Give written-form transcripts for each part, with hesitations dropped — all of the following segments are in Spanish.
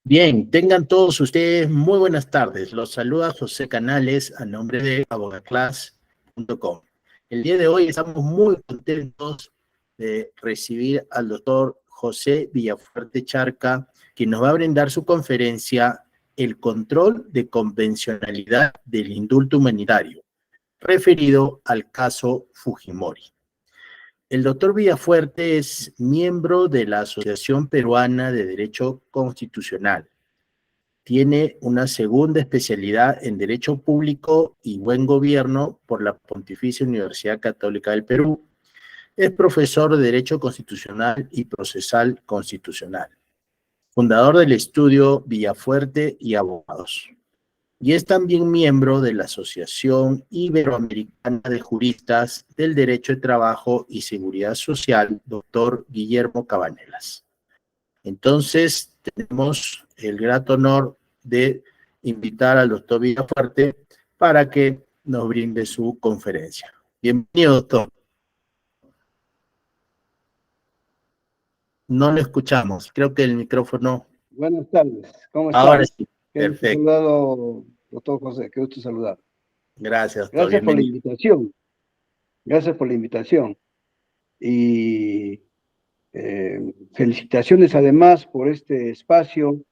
Bien, tengan todos ustedes muy buenas tardes. Los saluda José Canales a nombre de abogaclass.com. El día de hoy estamos muy contentos de recibir al doctor José Villafuerte Charca, quien nos va a brindar su conferencia El control de convencionalidad del indulto humanitario, referido al caso Fujimori. El doctor Villafuerte es miembro de la Asociación Peruana de Derecho Constitucional. Tiene una segunda especialidad en Derecho Público y Buen Gobierno por la Pontificia Universidad Católica del Perú. Es profesor de Derecho Constitucional y Procesal Constitucional, fundador del estudio Villafuerte y Abogados. Y es también miembro de la Asociación Iberoamericana de Juristas del Derecho de Trabajo y Seguridad Social, doctor Guillermo Cabanelas. Entonces, tenemos el grato honor de invitar al doctor Villafuerte para que nos brinde su conferencia. Bienvenido, doctor. No lo escuchamos. Creo que el micrófono... Buenas tardes, ¿cómo Ahora están? sí, Qué gusto perfecto. saludarlo, doctor José, qué gusto saludar. Gracias, doctor. Gracias por la Bienvenido. invitación, gracias por la invitación. Y felicitaciones además por este espacio,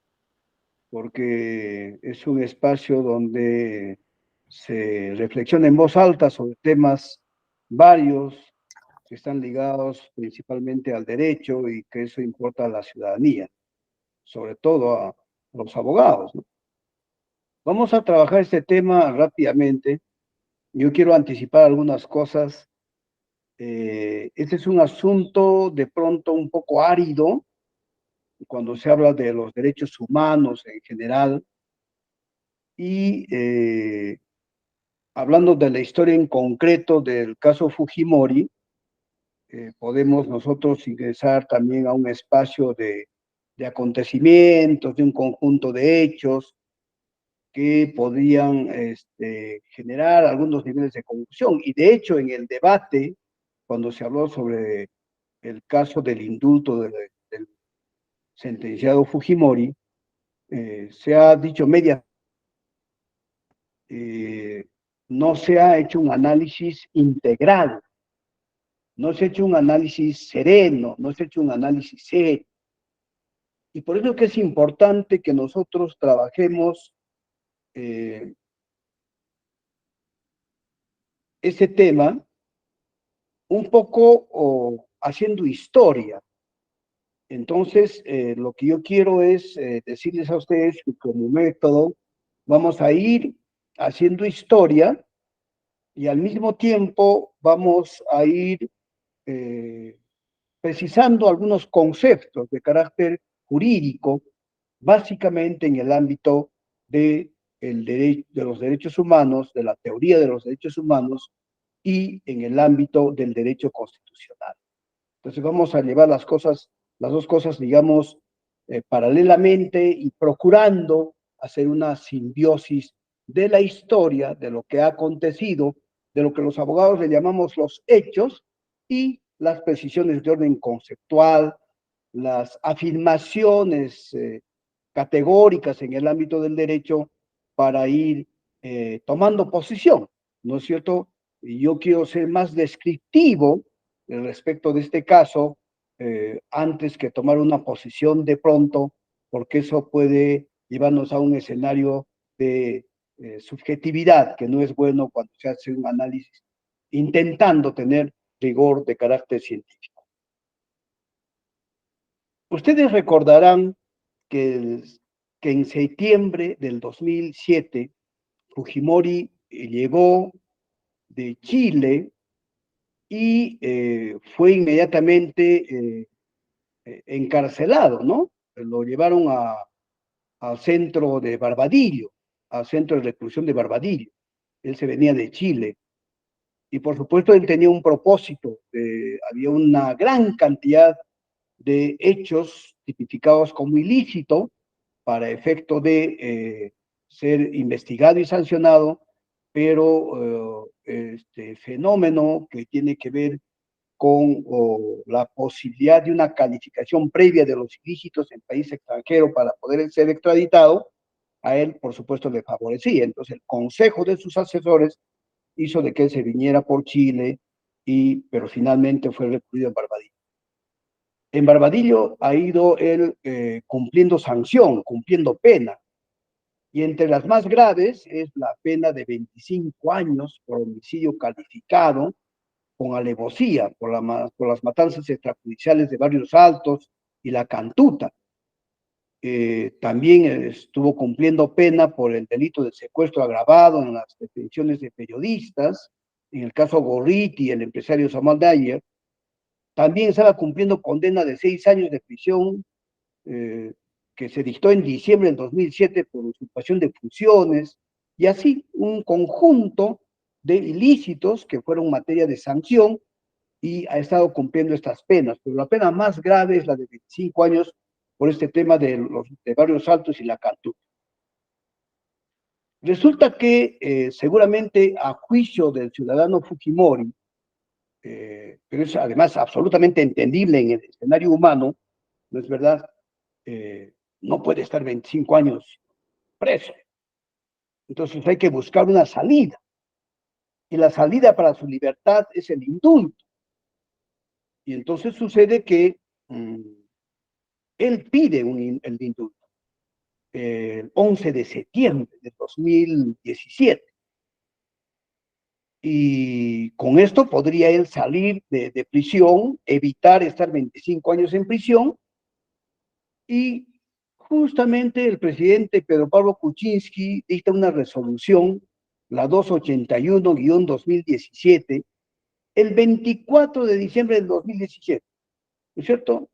porque es un espacio donde se reflexiona en voz alta sobre temas varios que están ligados principalmente al derecho y que eso importa a la ciudadanía, sobre todo a los abogados, ¿no? Vamos a trabajar este tema rápidamente. Yo quiero anticipar algunas cosas. Este es un asunto de pronto un poco árido cuando se habla de los derechos humanos en general y hablando de la historia en concreto del caso Fujimori, podemos nosotros ingresar también a un espacio de acontecimientos, de un conjunto de hechos que podían generar algunos niveles de confusión. Y de hecho, en el debate, cuando se habló sobre el caso del indulto del sentenciado Fujimori, se ha dicho no se ha hecho un análisis integral, no se ha hecho un análisis sereno, no se ha hecho un análisis serio. Y por eso es que es importante que nosotros trabajemos ese tema un poco haciendo historia. Entonces, lo que yo quiero es decirles a ustedes que como método vamos a ir haciendo historia y al mismo tiempo vamos a ir precisando algunos conceptos de carácter jurídico, básicamente en el ámbito de los derechos humanos, de la teoría de los derechos humanos y en el ámbito del derecho constitucional. Entonces vamos a llevar las dos cosas, digamos, paralelamente y procurando hacer una simbiosis de la historia, de lo que ha acontecido, de lo que los abogados le llamamos los hechos y las precisiones de orden conceptual, las afirmaciones categóricas en el ámbito del derecho para ir tomando posición, ¿no es cierto? Y yo quiero ser más descriptivo respecto de este caso antes que tomar una posición de pronto, porque eso puede llevarnos a un escenario de subjetividad, que no es bueno cuando se hace un análisis intentando tener rigor de carácter científico. Ustedes recordarán que en septiembre del 2007, Fujimori llegó de Chile y fue inmediatamente encarcelado, ¿no? Lo llevaron al centro de Barbadillo, al centro de reclusión de Barbadillo. Él se venía de Chile. Y por supuesto él tenía un propósito. Había una gran cantidad de hechos tipificados como ilícito para efecto de ser investigado y sancionado, pero este fenómeno que tiene que ver con la posibilidad de una calificación previa de los ilícitos en país extranjero para poder ser extraditado, a él, por supuesto, le favorecía. Entonces, el consejo de sus asesores hizo de que él se viniera por Chile, pero finalmente fue recluido en Barbadillo. En Barbadillo ha ido él cumpliendo sanción, cumpliendo pena, y entre las más graves es la pena de 25 años por homicidio calificado con alevosía por las matanzas extrajudiciales de Barrios Altos y La Cantuta. También estuvo cumpliendo pena por el delito de secuestro agravado en las detenciones de periodistas, en el caso Gorriti, el empresario Samuel Dyer. También estaba cumpliendo condena de 6 años de prisión que se dictó en diciembre del 2007 por usurpación de funciones, y así un conjunto de ilícitos que fueron materia de sanción, y ha estado cumpliendo estas penas, pero la pena más grave es la de 25 años por este tema de Barrios Altos y La Cantuta. Resulta que seguramente a juicio del ciudadano Fujimori, pero es además absolutamente entendible en el escenario humano, ¿no es verdad? No puede estar 25 años preso. Entonces hay que buscar una salida. Y la salida para su libertad es el indulto. Y entonces sucede que él pide el indulto el 11 de septiembre de 2017. Y con esto podría él salir de prisión, evitar estar 25 años en prisión, y justamente el presidente Pedro Pablo Kuczynski dicta una resolución, la 281-2017, el 24 de diciembre del 2017, ¿no es cierto?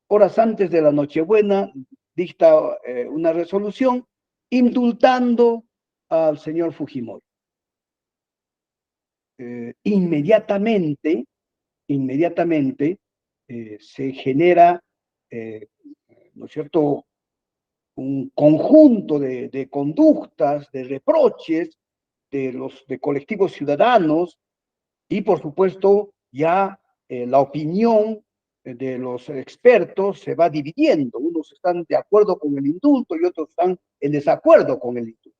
Horas antes de la Nochebuena, dicta una resolución indultando al señor Fujimori. Inmediatamente se genera, ¿no es cierto?, un conjunto de conductas, de reproches de colectivos ciudadanos, y por supuesto ya la opinión de los expertos se va dividiendo. Unos están de acuerdo con el indulto y otros están en desacuerdo con el indulto.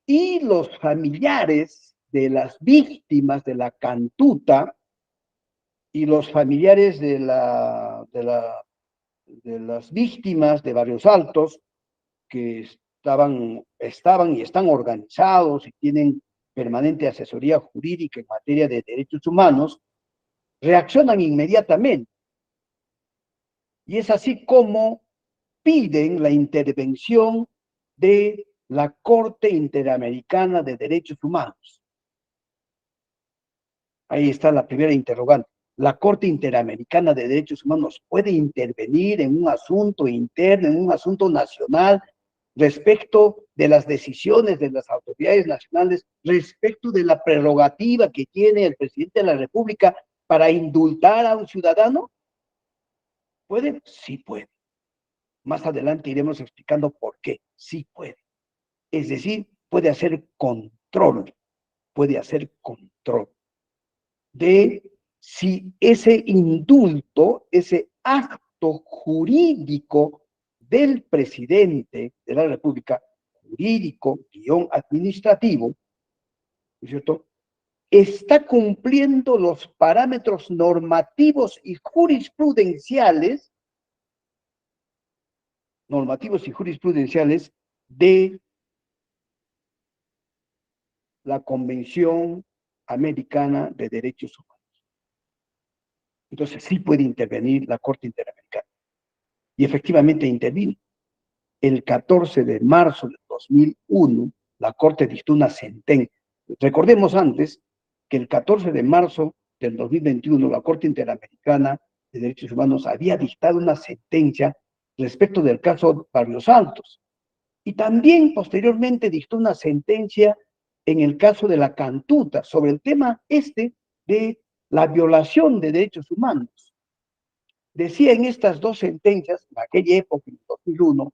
Y los familiares de las víctimas de La Cantuta y los familiares de las víctimas de Barrios Altos, que estaban y están organizados y tienen permanente asesoría jurídica en materia de derechos humanos, reaccionan inmediatamente. Y es así como piden la intervención de la Corte Interamericana de Derechos Humanos. Ahí está la primera interrogante. ¿La Corte Interamericana de Derechos Humanos puede intervenir en un asunto interno, en un asunto nacional, respecto de las decisiones de las autoridades nacionales, respecto de la prerrogativa que tiene el presidente de la República para indultar a un ciudadano? ¿Puede? Sí puede. Más adelante iremos explicando por qué. Sí puede. Es decir, puede hacer control de si ese indulto, ese acto jurídico del presidente de la República, jurídico, guión administrativo, ¿no es cierto?, está cumpliendo los parámetros normativos y jurisprudenciales de la Convención Americana de Derechos Humanos. Entonces sí puede intervenir la Corte Interamericana. Y efectivamente intervino. El 14 de marzo de 2001, la Corte dictó una sentencia. Recordemos antes que el 14 de marzo del 2021, la Corte Interamericana de Derechos Humanos había dictado una sentencia respecto del caso Barrios Altos. Y también posteriormente dictó una sentencia en el caso de La Cantuta sobre el tema de la violación de derechos humanos. Decía en estas dos sentencias, en aquella época, en 2001,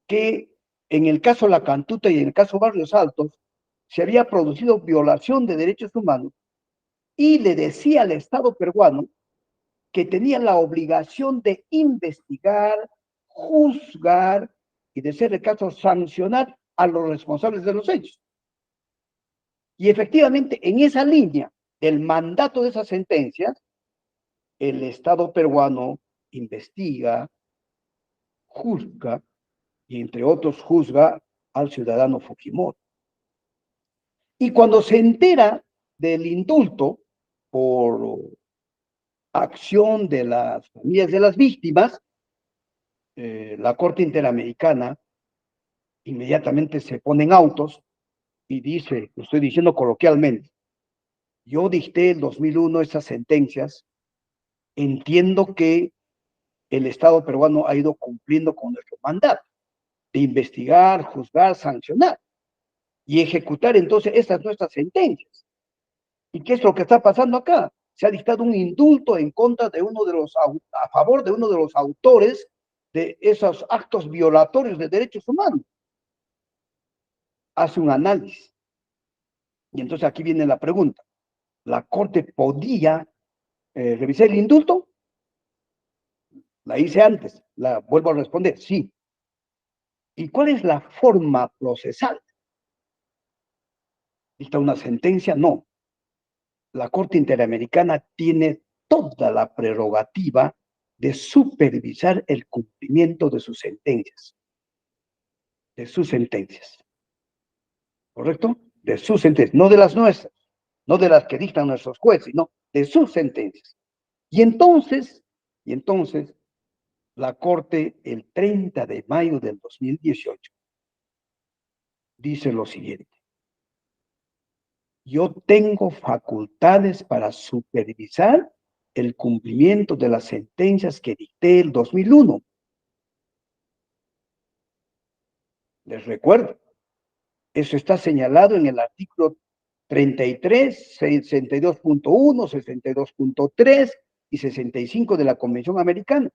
que en el caso La Cantuta y en el caso Barrios Altos se había producido violación de derechos humanos y le decía al Estado peruano que tenía la obligación de investigar, juzgar y, de ser el caso, sancionar a los responsables de los hechos. Y efectivamente, en esa línea del mandato de esas sentencias, el Estado peruano investiga, juzga y, entre otros, juzga al ciudadano Fujimori. Y cuando se entera del indulto por acción de las familias de las víctimas, la Corte Interamericana inmediatamente se pone en autos y dice, lo estoy diciendo coloquialmente, yo dicté en 2001 esas sentencias, entiendo que el Estado peruano ha ido cumpliendo con nuestro mandato de investigar, juzgar, sancionar y ejecutar entonces estas nuestras sentencias. ¿Y qué es lo que está pasando acá? Se ha dictado un indulto en contra de uno de los, a favor de uno de los autores de esos actos violatorios de derechos humanos. Hace un análisis. Y entonces aquí viene la pregunta. ¿La Corte podía revisar el indulto? La hice antes, la vuelvo a responder, sí. ¿Y cuál es la forma procesal? ¿Dicta una sentencia? No. La Corte Interamericana tiene toda la prerrogativa de supervisar el cumplimiento de sus sentencias. De sus sentencias. ¿Correcto? De sus sentencias, no de las nuestras, no de las que dictan nuestros jueces, no, de sus sentencias. Y entonces, la Corte, el 30 de mayo del 2018, dice lo siguiente. Yo tengo facultades para supervisar el cumplimiento de las sentencias que dicté el 2001. Les recuerdo, eso está señalado en el artículo 33, 62.1, 62.3 y 65 de la Convención Americana.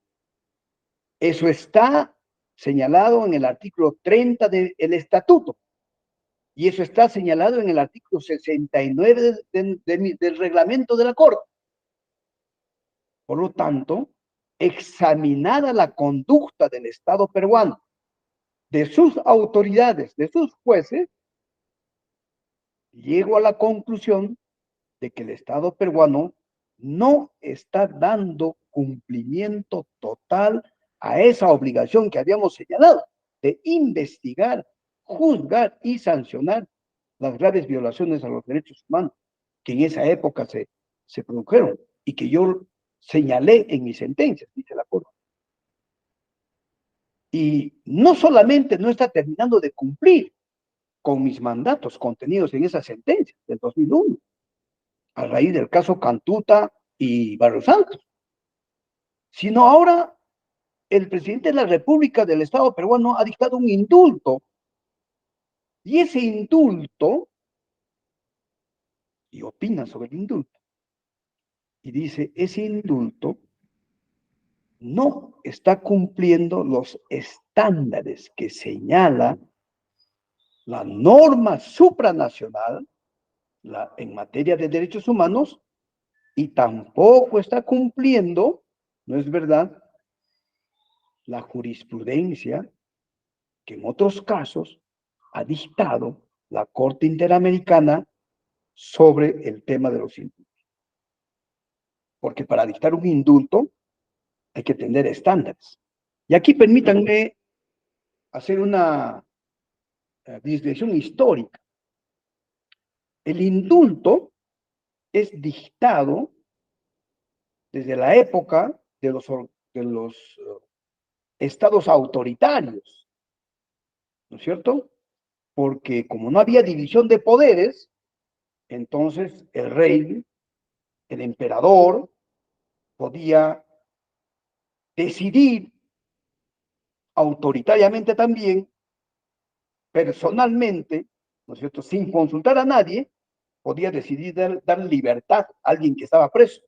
Eso está señalado en el artículo 30 del Estatuto. Y eso está señalado en el artículo 69 del reglamento de la Corte. Por lo tanto, examinada la conducta del Estado peruano, de sus autoridades, de sus jueces, llego a la conclusión de que el Estado peruano no está dando cumplimiento total a esa obligación que habíamos señalado de investigar, juzgar y sancionar las graves violaciones a los derechos humanos que en esa época se produjeron y que yo señalé en mis sentencias, dice la Corte. Y no solamente no está terminando de cumplir con mis mandatos contenidos en esa sentencia del 2001, a raíz del caso Cantuta y Barrios Santos, sino ahora el presidente de la República del Estado peruano ha dictado un indulto, y ese indulto, y opina sobre el indulto, y dice, ese indulto no está cumpliendo los estándares que señala la norma supranacional en materia de derechos humanos, y tampoco está cumpliendo, ¿no es verdad?, la jurisprudencia que en otros casos ha dictado la Corte Interamericana sobre el tema de los indultos. Porque para dictar un indulto hay que tener estándares. Y aquí permítanme hacer una digresión histórica. El indulto es dictado desde la época de los estados autoritarios, ¿no es cierto? Porque como no había división de poderes, entonces el rey, el emperador, podía decidir autoritariamente también, personalmente, ¿no es cierto?, sin consultar a nadie, podía decidir dar libertad a alguien que estaba preso.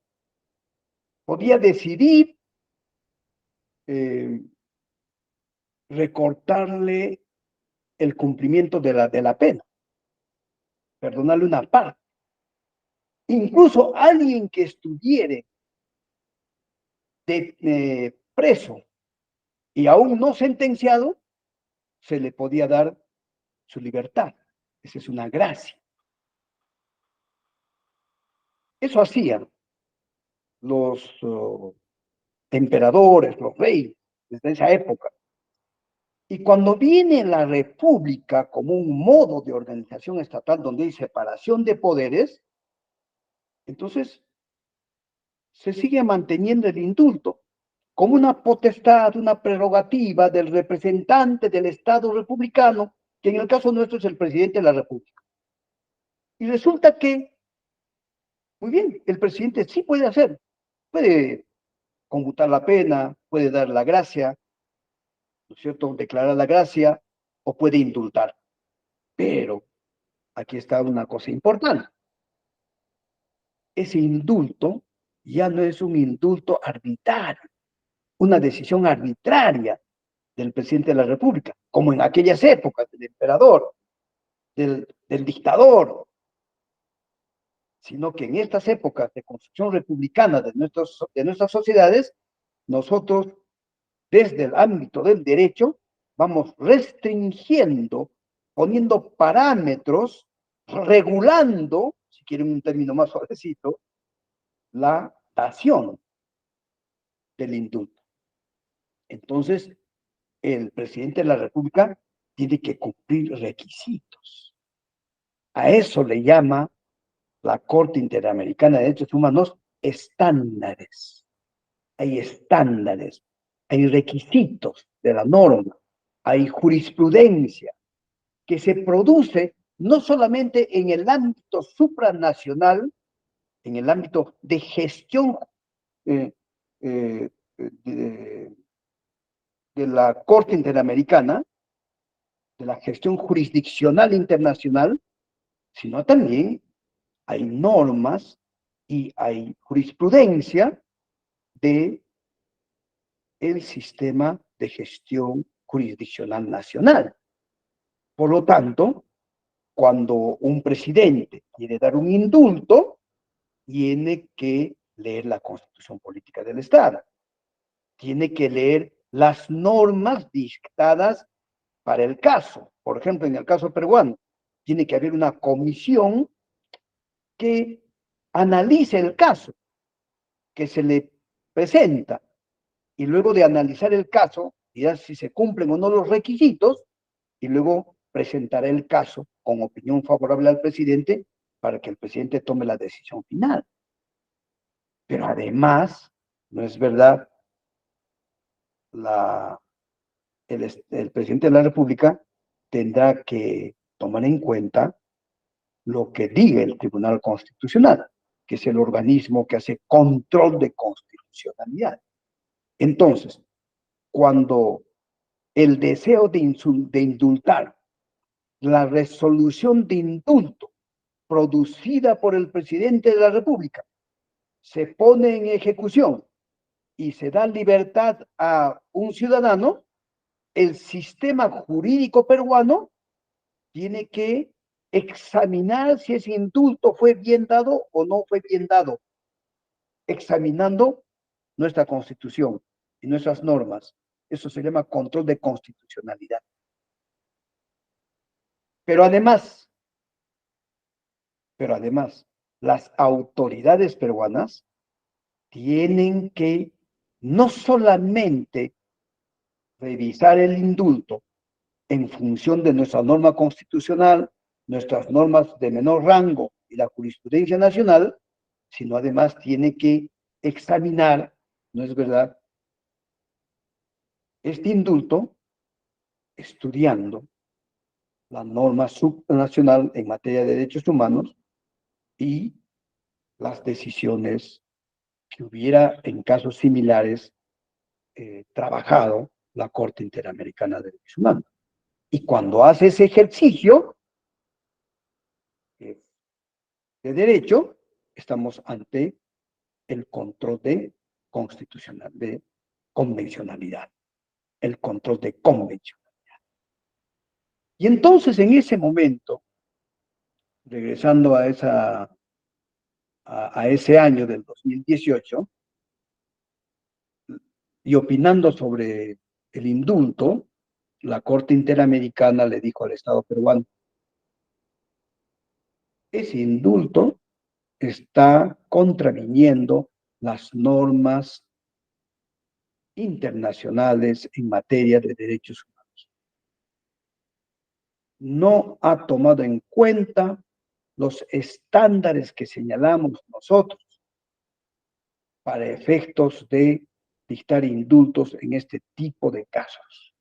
Podía decidir recortarle el cumplimiento de la pena, perdonarle una parte. Incluso alguien que estuviere preso y aún no sentenciado, se le podía dar su libertad. Esa es una gracia. Eso hacían los emperadores, los reyes, desde esa época. Y cuando viene la república como un modo de organización estatal donde hay separación de poderes, entonces se sigue manteniendo el indulto como una potestad, una prerrogativa del representante del Estado republicano, que en el caso nuestro es el presidente de la República. Y resulta que, muy bien, el presidente sí puede hacer, puede conmutar la pena, puede dar la gracia, ¿no es cierto?, declarar la gracia o puede indultar. Pero aquí está una cosa importante. Ese indulto ya no es un indulto arbitrario, una decisión arbitraria del presidente de la República, como en aquellas épocas del emperador, del dictador, sino que en estas épocas de construcción republicana de nuestras sociedades, nosotros desde el ámbito del derecho vamos restringiendo, poniendo parámetros, regulando, si quieren un término más suavecito, la dación del indulto. Entonces, el presidente de la República tiene que cumplir requisitos. A eso le llama la Corte Interamericana de Derechos Humanos estándares. Hay estándares, hay requisitos de la norma, hay jurisprudencia que se produce no solamente en el ámbito supranacional, en el ámbito de gestión eh, eh, de, de la Corte Interamericana, de la gestión jurisdiccional internacional, sino también hay normas y hay jurisprudencia de el sistema de gestión jurisdiccional nacional. Por lo tanto, cuando un presidente quiere dar un indulto, tiene que leer la Constitución Política del Estado, tiene que leer las normas dictadas para el caso. Por ejemplo, en el caso peruano, tiene que haber una comisión que analice el caso que se le presenta y luego de analizar el caso, dirá si se cumplen o no los requisitos y luego presentará el caso con opinión favorable al presidente para que el presidente tome la decisión final. Pero además, no es verdad, el presidente de la República tendrá que tomar en cuenta lo que diga el Tribunal Constitucional, que es el organismo que hace control de constitucionalidad. Entonces, cuando el deseo de indultar, la resolución de indulto producida por el presidente de la República, se pone en ejecución y se da libertad a un ciudadano, el sistema jurídico peruano tiene que examinar si ese indulto fue bien dado o no fue bien dado, examinando nuestra constitución y nuestras normas. Eso se llama control de constitucionalidad. Pero además, las autoridades peruanas tienen que no solamente revisar el indulto en función de nuestra norma constitucional, nuestras normas de menor rango y la jurisprudencia nacional, sino además tiene que examinar, ¿no es verdad?, este indulto estudiando la norma subnacional en materia de derechos humanos y las decisiones que hubiera en casos similares trabajado la Corte Interamericana de Derechos Humanos. Y cuando hace ese ejercicio de derecho, estamos ante el control de convencionalidad, el control de convencionalidad. Y entonces en ese momento, regresando a esa a ese año del 2018, y opinando sobre el indulto, la Corte Interamericana le dijo al Estado peruano, ese indulto está contraviniendo las normas internacionales en materia de derechos humanos. No ha tomado en cuenta los estándares que señalamos nosotros para efectos de dictar indultos en este tipo de casos.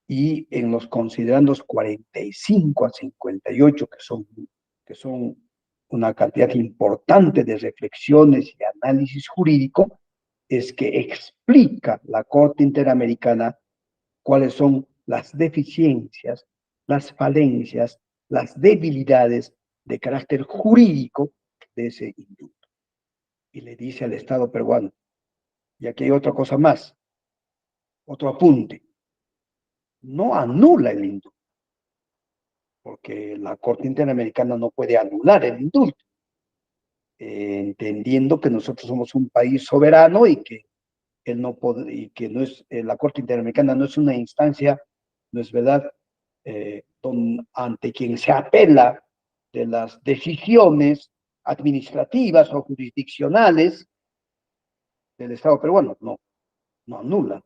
Y en los considerandos 45 a 58, que son una cantidad importante de reflexiones y análisis jurídico, es que explica la Corte Interamericana cuáles son las deficiencias, las falencias, las debilidades de carácter jurídico de ese indulto. Y le dice al Estado peruano, y aquí hay otra cosa más, otro apunte, no anula el indulto, porque la Corte Interamericana no puede anular el indulto, entendiendo que nosotros somos un país soberano y que él no puede, y que no es, la Corte Interamericana no es una instancia, no es verdad, ante quien se apela de las decisiones administrativas o jurisdiccionales del Estado peruano. No, no anula.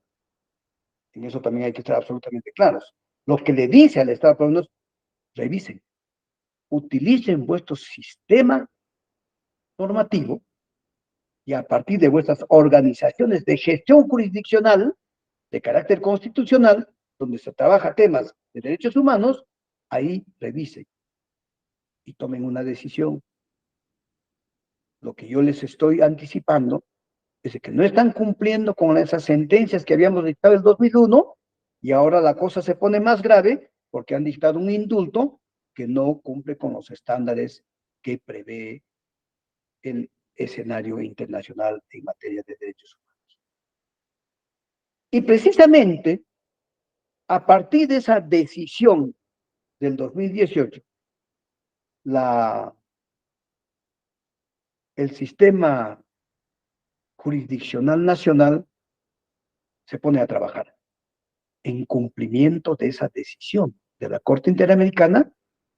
En eso también hay que estar absolutamente claros. Lo que le dice al Estado peruano es, revisen, utilicen vuestro sistema normativo y a partir de vuestras organizaciones de gestión jurisdiccional de carácter constitucional, donde se trabaja temas de derechos humanos, ahí revisen y tomen una decisión. Lo que yo les estoy anticipando es que no están cumpliendo con esas sentencias que habíamos dictado en el 2001 y ahora la cosa se pone más grave porque han dictado un indulto que no cumple con los estándares que prevé el escenario internacional en materia de derechos humanos. Y precisamente a partir de esa decisión del 2018, el sistema jurisdiccional nacional se pone a trabajar en cumplimiento de esa decisión de la Corte Interamericana.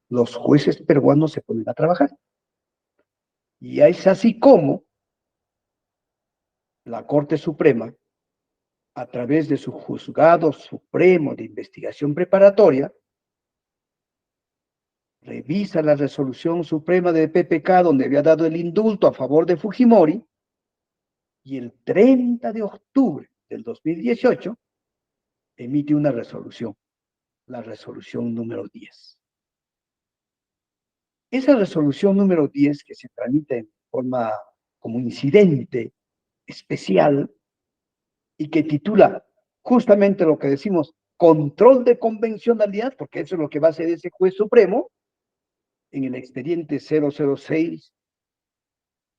Los jueces peruanos se ponen a trabajar. Y es así como la Corte Suprema, a través de su Juzgado Supremo de Investigación Preparatoria, revisa la resolución suprema de PPK donde había dado el indulto a favor de Fujimori y el 30 de octubre del 2018 emite una resolución, la resolución número 10. Esa resolución número 10 que se tramita en forma como incidente especial y que titula justamente lo que decimos control de convencionalidad, porque eso es lo que va a hacer ese juez supremo, en el expediente 006,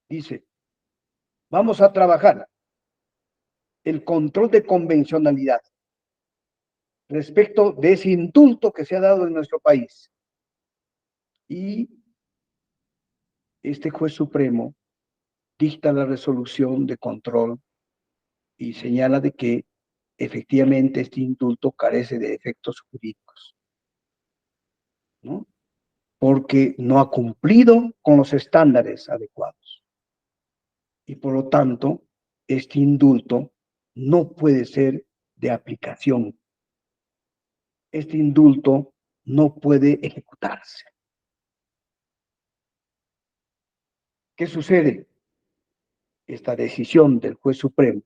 dice, vamos a trabajar el control de convencionalidad respecto de ese indulto que se ha dado en nuestro país. Y este juez supremo dicta la resolución de control y señala de que efectivamente este indulto carece de efectos jurídicos, ¿no? Porque no ha cumplido con los estándares adecuados. Y por lo tanto, este indulto no puede ser de aplicación. Este indulto no puede ejecutarse. ¿Qué sucede? Esta decisión del juez supremo,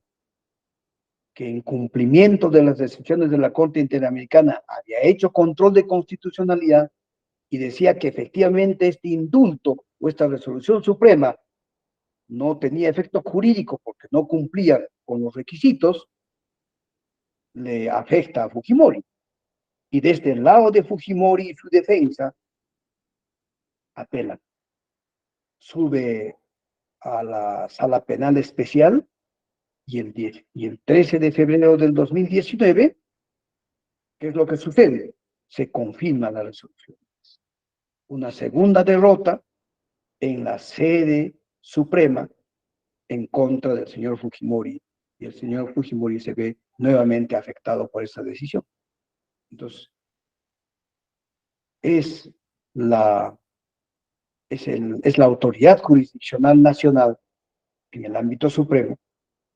que en cumplimiento de las decisiones de la Corte Interamericana había hecho control de constitucionalidad y decía que efectivamente este indulto o esta resolución suprema no tenía efecto jurídico porque no cumplía con los requisitos, le afecta a Fujimori. Y desde el lado de Fujimori y su defensa, apelan. Sube a la sala penal especial y el 13 de febrero del 2019, ¿qué es lo que sucede? Se confirma la resolución. Una segunda derrota en la sede suprema en contra del señor Fujimori, y el señor Fujimori se ve nuevamente afectado por esa decisión. Entonces, es la, es la autoridad jurisdiccional nacional en el ámbito supremo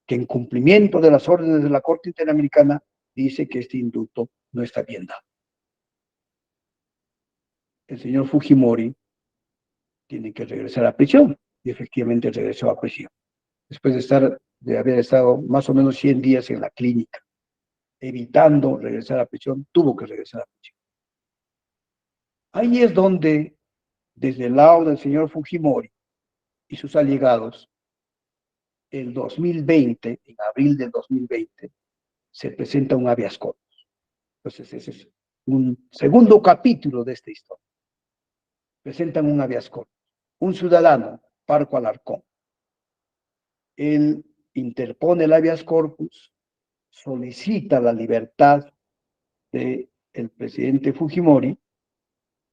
que en cumplimiento de las órdenes de la Corte Interamericana dice que este indulto no está bien dado. El señor Fujimori tiene que regresar a prisión, y efectivamente regresó a prisión, después de haber estado más o menos 100 días en la clínica, evitando regresar a prisión, tuvo que regresar a prisión. Ahí es donde, desde el lado del señor Fujimori y sus allegados, el 2020, en abril del 2020, se presenta un habeas corpus. Entonces, ese es un segundo capítulo de esta historia. Presentan un habeas corpus. Un ciudadano, Parco Alarcón, él interpone el habeas corpus, solicita la libertad del presidente Fujimori,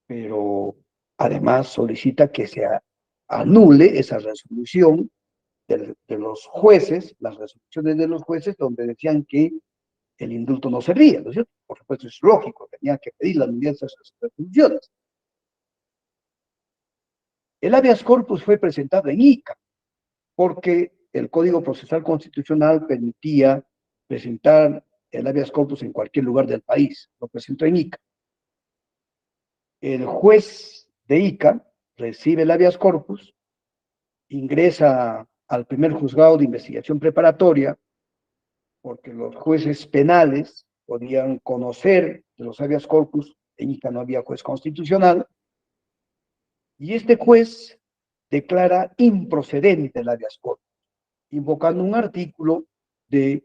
pero además solicita que se anule esa resolución de los jueces, las resoluciones de los jueces donde decían que el indulto no servía, ¿no es cierto? Por supuesto, es lógico, tenía que pedir la nulidad de esas resoluciones. El habeas corpus fue presentado en Ica, porque el Código Procesal Constitucional permitía presentar el habeas corpus en cualquier lugar del país. Lo presentó en Ica. El juez de Ica recibe el habeas corpus, ingresa al primer juzgado de investigación preparatoria, porque los jueces penales podían conocer de los habeas corpus, en Ica no había juez constitucional, y este juez declara improcedente el habeas corpus, invocando un artículo del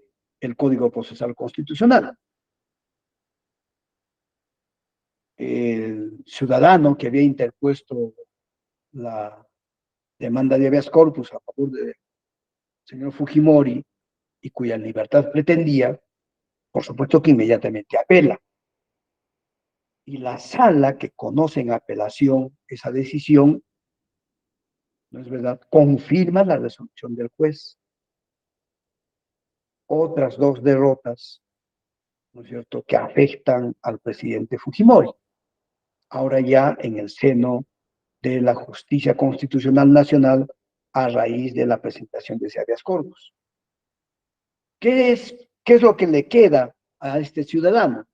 Código Procesal Constitucional. El ciudadano que había interpuesto la demanda de habeas corpus a favor del señor Fujimori y cuya libertad pretendía, por supuesto que inmediatamente apela. Y la sala que conoce en apelación esa decisión, ¿no es verdad?, confirma la resolución del juez. Otras dos derrotas, ¿no es cierto?, que afectan al presidente Fujimori, ahora ya en el seno de la justicia constitucional nacional a raíz de la presentación de ese habeas corpus. ¿Qué es lo que le queda a este ciudadano?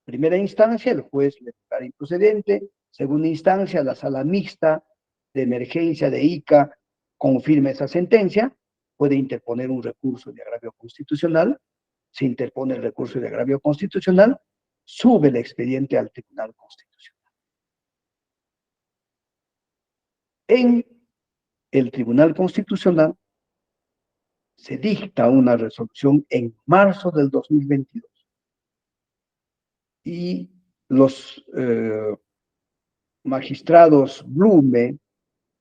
Primera instancia, el juez le declara improcedente. Segunda instancia, la sala mixta de emergencia de Ica confirma esa sentencia. Puede interponer un recurso de agravio constitucional. Se interpone el recurso de agravio constitucional, sube el expediente al Tribunal Constitucional. En el Tribunal Constitucional se dicta una resolución en marzo del 2022 y los magistrados Blume,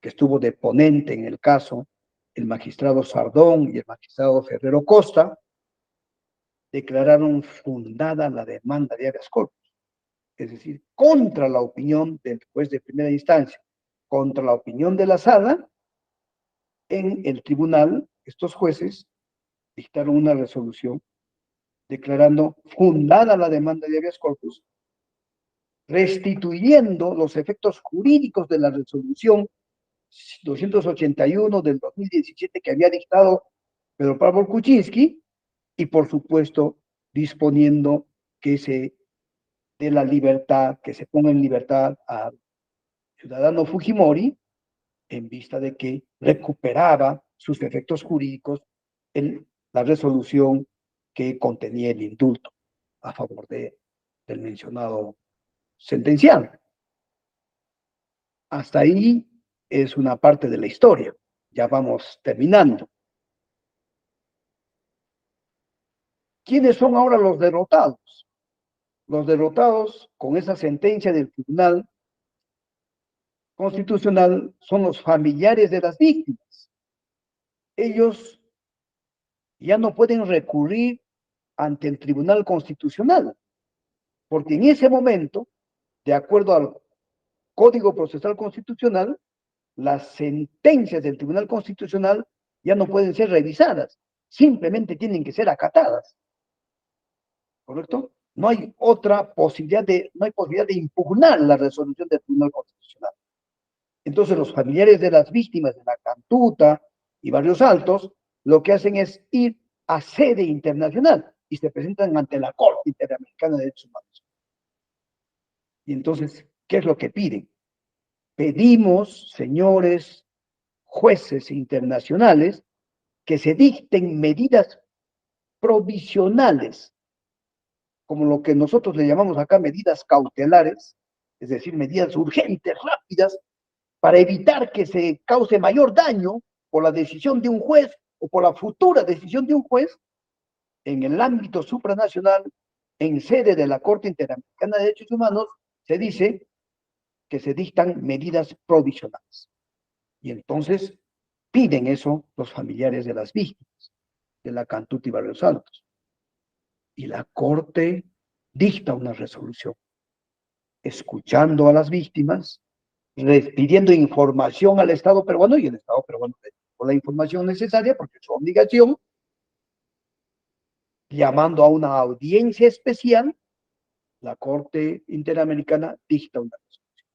que estuvo de ponente en el caso, el magistrado Sardón y el magistrado Ferrero Costa, declararon fundada la demanda de habeas corpus, es decir, contra la opinión del juez de primera instancia, contra la opinión de la sala. En el tribunal, estos jueces dictaron una resolución declarando fundada la demanda de habeas corpus, restituyendo los efectos jurídicos de la resolución 281 del 2017 que había dictado Pedro Pablo Kuczynski, y por supuesto disponiendo que se dé la libertad, que se ponga en libertad al ciudadano Fujimori en vista de que recuperaba sus efectos jurídicos en la resolución que contenía el indulto a favor del mencionado sentenciado. Hasta ahí es una parte de la historia. Ya vamos terminando. ¿Quiénes son ahora los derrotados? Los derrotados con esa sentencia del Tribunal Constitucional son los familiares de las víctimas. Ellos ya no pueden recurrir ante el Tribunal Constitucional, porque en ese momento, de acuerdo al Código Procesal Constitucional, las sentencias del Tribunal Constitucional ya no pueden ser revisadas, simplemente tienen que ser acatadas. ¿Correcto? No hay posibilidad de impugnar la resolución del Tribunal Constitucional. Entonces, los familiares de las víctimas de la Cantuta y Barrios Altos lo que hacen es ir a sede internacional y se presentan ante la Corte Interamericana de Derechos Humanos. Y entonces, ¿qué es lo que piden? Pedimos, señores jueces internacionales, que se dicten medidas provisionales, como lo que nosotros le llamamos acá medidas cautelares, es decir, medidas urgentes, rápidas, para evitar que se cause mayor daño por la decisión de un juez o por la futura decisión de un juez en el ámbito supranacional, en sede de la Corte Interamericana de Derechos Humanos, se dice que se dictan medidas provisionales. Y entonces piden eso los familiares de las víctimas de la Cantuta y Barrios Altos. Y la Corte dicta una resolución, escuchando a las víctimas, pidiendo información al Estado peruano, y el Estado peruano le dio la información necesaria porque es su obligación, llamando a una audiencia especial, la Corte Interamericana dicta una resolución.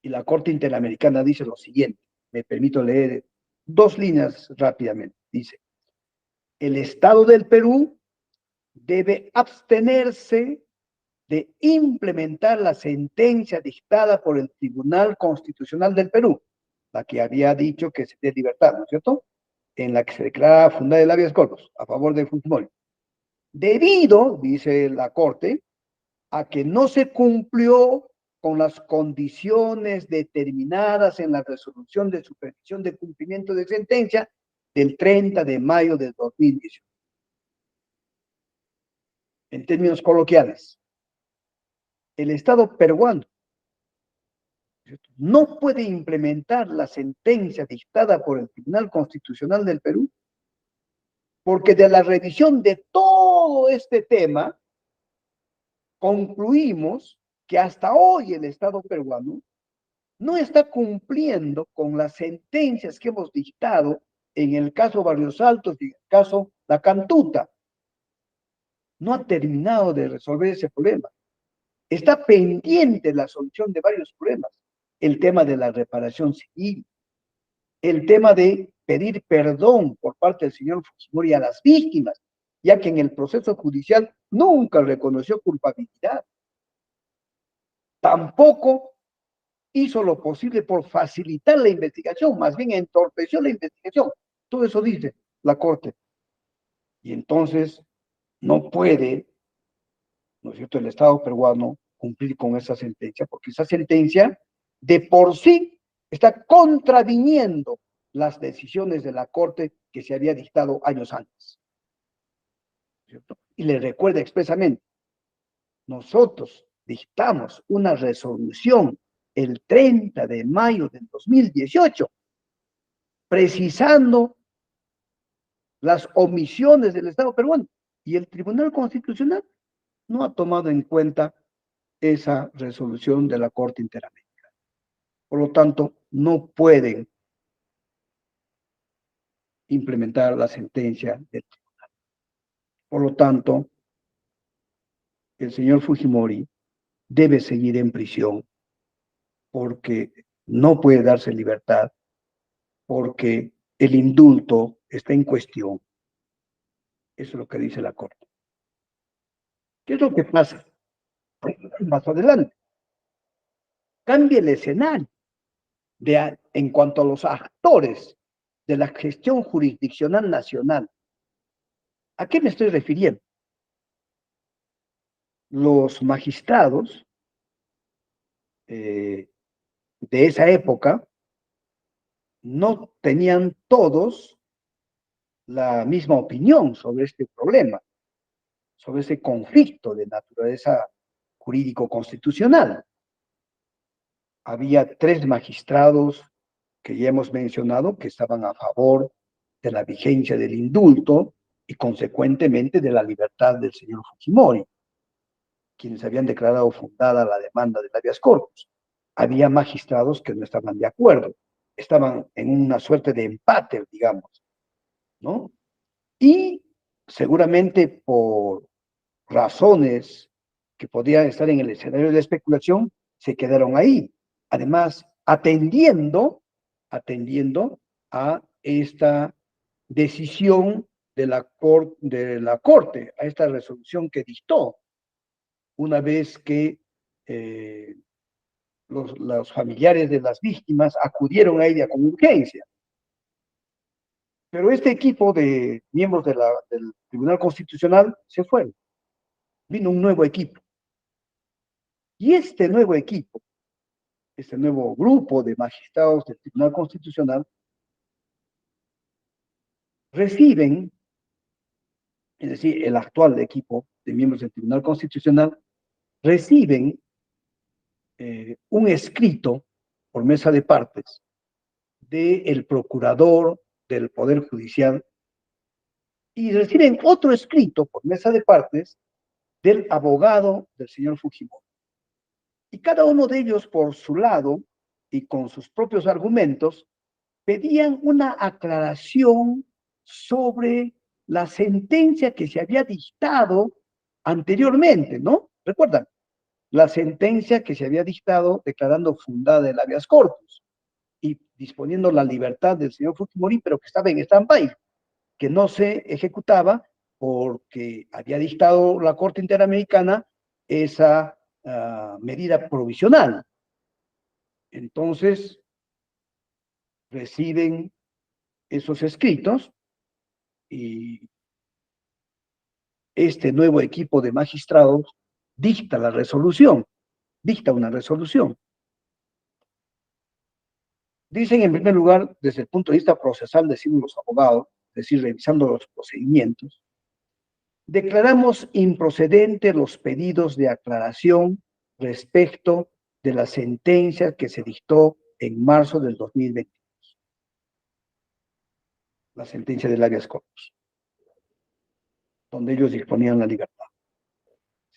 Y la Corte Interamericana dice lo siguiente, me permito leer 2 líneas rápidamente. Dice, el Estado del Perú debe abstenerse de implementar la sentencia dictada por el Tribunal Constitucional del Perú, la que había dicho que se dé libertad, ¿no es cierto? En la que se declara fundada el habeas corpus a favor de Fujimori. Debido, dice la Corte, a que no se cumplió con las condiciones determinadas en la resolución de supervisión de cumplimiento de sentencia del 30 de mayo de 2018. En términos coloquiales, el Estado peruano no puede implementar la sentencia dictada por el Tribunal Constitucional del Perú, porque de la revisión de todo este tema, concluimos que hasta hoy el Estado peruano no está cumpliendo con las sentencias que hemos dictado en el caso Barrios Altos y en el caso La Cantuta. No ha terminado de resolver ese problema. Está pendiente la solución de varios problemas. El tema de la reparación civil, el tema de pedir perdón por parte del señor Fujimori a las víctimas, ya que en el proceso judicial nunca reconoció culpabilidad. Tampoco hizo lo posible por facilitar la investigación, más bien entorpeció la investigación. Todo eso dice la Corte. Y entonces no puede, ¿no es cierto?, el Estado peruano cumplir con esa sentencia, porque esa sentencia de por sí está contraviniendo las decisiones de la Corte que se había dictado años antes. ¿Cierto? Y le recuerda expresamente, nosotros dictamos una resolución el 30 de mayo del 2018, precisando las omisiones del Estado peruano, y el Tribunal Constitucional no ha tomado en cuenta esa resolución de la Corte Interamericana. Por lo tanto, no pueden implementar la sentencia del tribunal. Por lo tanto, el señor Fujimori debe seguir en prisión porque no puede darse libertad, porque el indulto está en cuestión. Eso es lo que dice la Corte. ¿Qué es lo que pasa? Más adelante, cambia el escenario en cuanto a los actores de la gestión jurisdiccional nacional. ¿A qué me estoy refiriendo? Los magistrados de esa época no tenían todos la misma opinión sobre este problema, sobre ese conflicto de naturaleza jurídico-constitucional. Había 3 magistrados que ya hemos mencionado que estaban a favor de la vigencia del indulto y consecuentemente de la libertad del señor Fujimori, quienes habían declarado fundada la demanda del habeas corpus. había magistrados que no estaban de acuerdo, estaban en una suerte de empate, digamos, ¿no? Y seguramente por razones que podían estar en el escenario de la especulación, se quedaron ahí. Además, atendiendo a esta decisión de la Corte, a esta resolución que dictó, una vez que los familiares de las víctimas acudieron a ella con urgencia. Pero este equipo de miembros del Tribunal Constitucional se fue. Vino un nuevo equipo. Y este nuevo equipo, este nuevo grupo de magistrados del Tribunal Constitucional, reciben, es decir, el actual equipo de miembros del Tribunal Constitucional, reciben un escrito por mesa de partes del procurador del Poder Judicial y reciben otro escrito por mesa de partes del abogado del señor Fujimori. Y cada uno de ellos, por su lado y con sus propios argumentos, pedían una aclaración sobre la sentencia que se había dictado anteriormente, ¿no? Recuerdan, la sentencia que se había dictado declarando fundada el habeas corpus y disponiendo la libertad del señor Fujimori, pero que estaba en stand-by, que no se ejecutaba porque había dictado la Corte Interamericana esa medida provisional. Entonces, reciben esos escritos y este nuevo equipo de magistrados dicta una resolución. Dicen, en primer lugar, desde el punto de vista procesal, decimos los abogados, es decir, revisando los procedimientos, declaramos improcedentes los pedidos de aclaración respecto de la sentencia que se dictó en marzo del 2022, la sentencia del habeas corpus, donde ellos disponían la libertad.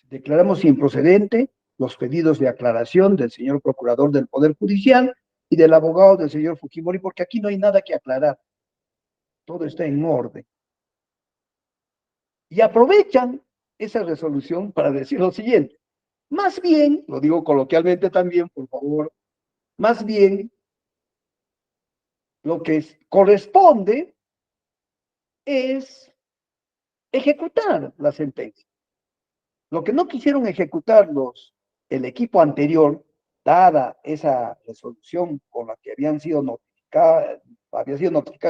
Declaramos improcedente los pedidos de aclaración del señor procurador del Poder Judicial y del abogado del señor Fujimori, porque aquí no hay nada que aclarar. Todo está en orden. Y aprovechan esa resolución para decir lo siguiente. Más bien, lo digo coloquialmente también, por favor, más bien lo que corresponde es ejecutar la sentencia. Lo que no quisieron ejecutar el equipo anterior, dada esa resolución con la que había sido notificado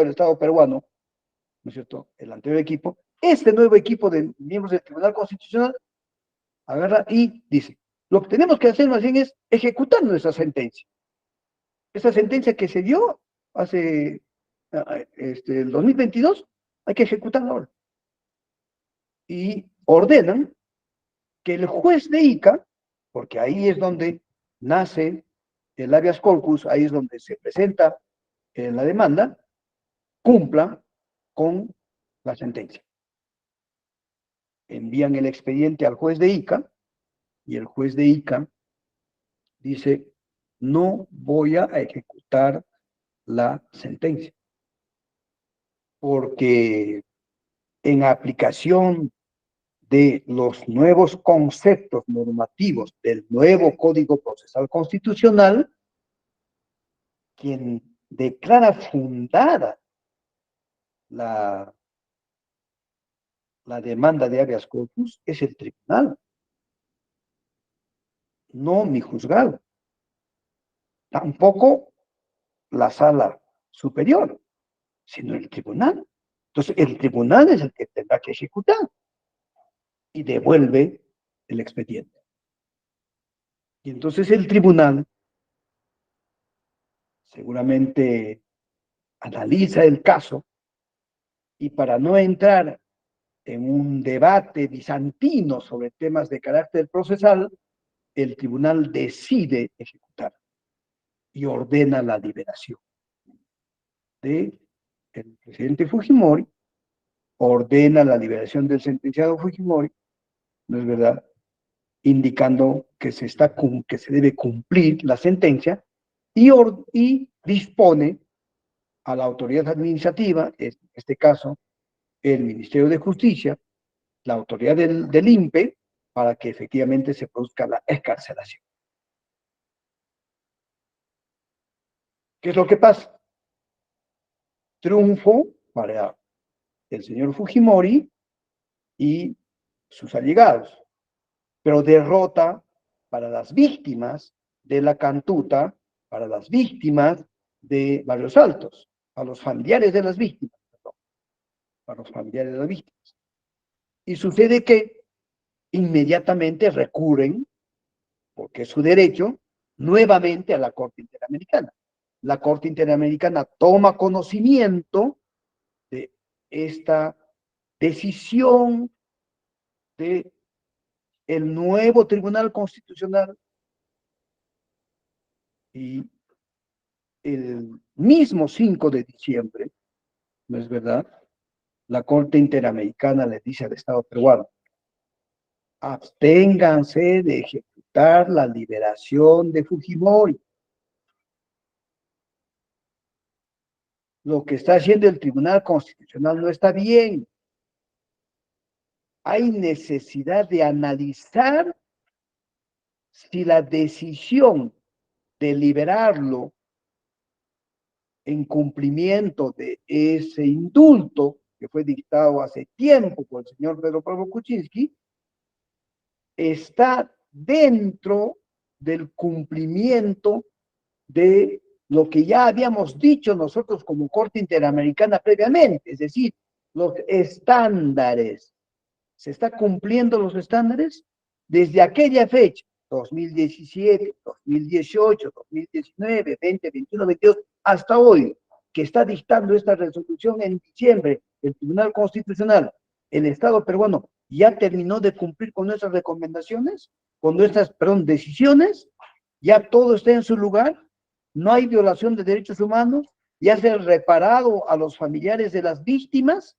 el Estado peruano, ¿no es cierto?, el anterior equipo, este nuevo equipo de miembros del Tribunal Constitucional agarra y dice, lo que tenemos que hacer más bien es ejecutar nuestra sentencia. Esa sentencia que se dio hace el 2022, hay que ejecutarla ahora. Y ordenan que el juez de Ica, porque ahí es donde nace el habeas corpus, ahí es donde se presenta la demanda, cumpla con la sentencia. Envían el expediente al juez de Ica y el juez de Ica dice, no voy a ejecutar la sentencia, porque en aplicación de los nuevos conceptos normativos del nuevo Código Procesal Constitucional, quien declara fundada la demanda de habeas corpus es el tribunal, no mi juzgado, tampoco la sala superior, sino el tribunal. Entonces, el tribunal es el que tendrá que ejecutar y devuelve el expediente. Y entonces el tribunal seguramente analiza el caso y para no entrar en un debate bizantino sobre temas de carácter procesal, el tribunal decide ejecutar y ordena la liberación del presidente Fujimori, ordena la liberación del sentenciado Fujimori, ¿no es verdad?, indicando que se debe cumplir la sentencia y dispone a la autoridad administrativa, en este caso el Ministerio de Justicia, la autoridad del INPE, para que efectivamente se produzca la excarcelación. ¿Qué es lo que pasa? Triunfo para el señor Fujimori y sus allegados, pero derrota para las víctimas de la cantuta, para las víctimas de Barrios Altos, a los familiares de las víctimas, perdón, para los familiares de las víctimas. Y sucede que inmediatamente recurren, porque es su derecho, nuevamente a la Corte Interamericana. La Corte Interamericana toma conocimiento de esta decisión de el nuevo Tribunal Constitucional y el mismo 5 de diciembre, ¿no es verdad? La Corte Interamericana le dice al Estado peruano, absténganse de ejecutar la liberación de Fujimori. Lo que está haciendo el Tribunal Constitucional no está bien. Hay necesidad de analizar si la decisión de liberarlo en cumplimiento de ese indulto que fue dictado hace tiempo por el señor Pedro Pablo Kuczynski, está dentro del cumplimiento de lo que ya habíamos dicho nosotros como Corte Interamericana previamente, es decir, los estándares. ¿Se está cumpliendo los estándares? Desde aquella fecha, 2017, 2018, 2019, 20, 21, 22, hasta hoy, que está dictando esta resolución en diciembre, el Tribunal Constitucional, el Estado peruano ya terminó de cumplir con nuestras recomendaciones, con nuestras, perdón, decisiones, ya todo está en su lugar, no hay violación de derechos humanos, ya se ha reparado a los familiares de las víctimas,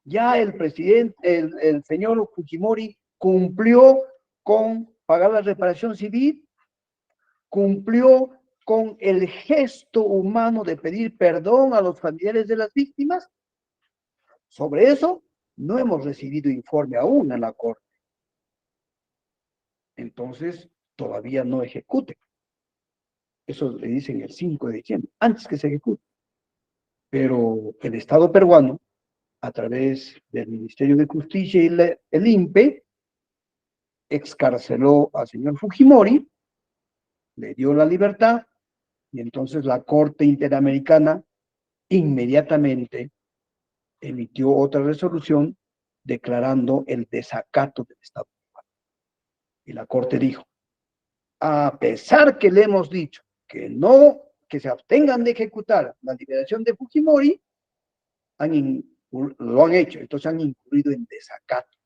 ya el presidente, el señor Fujimori cumplió con pagar la reparación civil, cumplió con el gesto humano de pedir perdón a los familiares de las víctimas. Sobre eso no hemos recibido informe aún en la Corte. Entonces, todavía no ejecute. Eso le dicen el 5 de diciembre, antes que se ejecute. Pero el Estado peruano, a través del Ministerio de Justicia y el INPE, excarceló al señor Fujimori, le dio la libertad, y entonces la Corte Interamericana inmediatamente emitió otra resolución declarando el desacato del Estado peruano. Y la Corte dijo, a pesar que le hemos dicho que no, que se abstengan de ejecutar la liberación de Fujimori, lo han hecho, entonces han incurrido en desacato.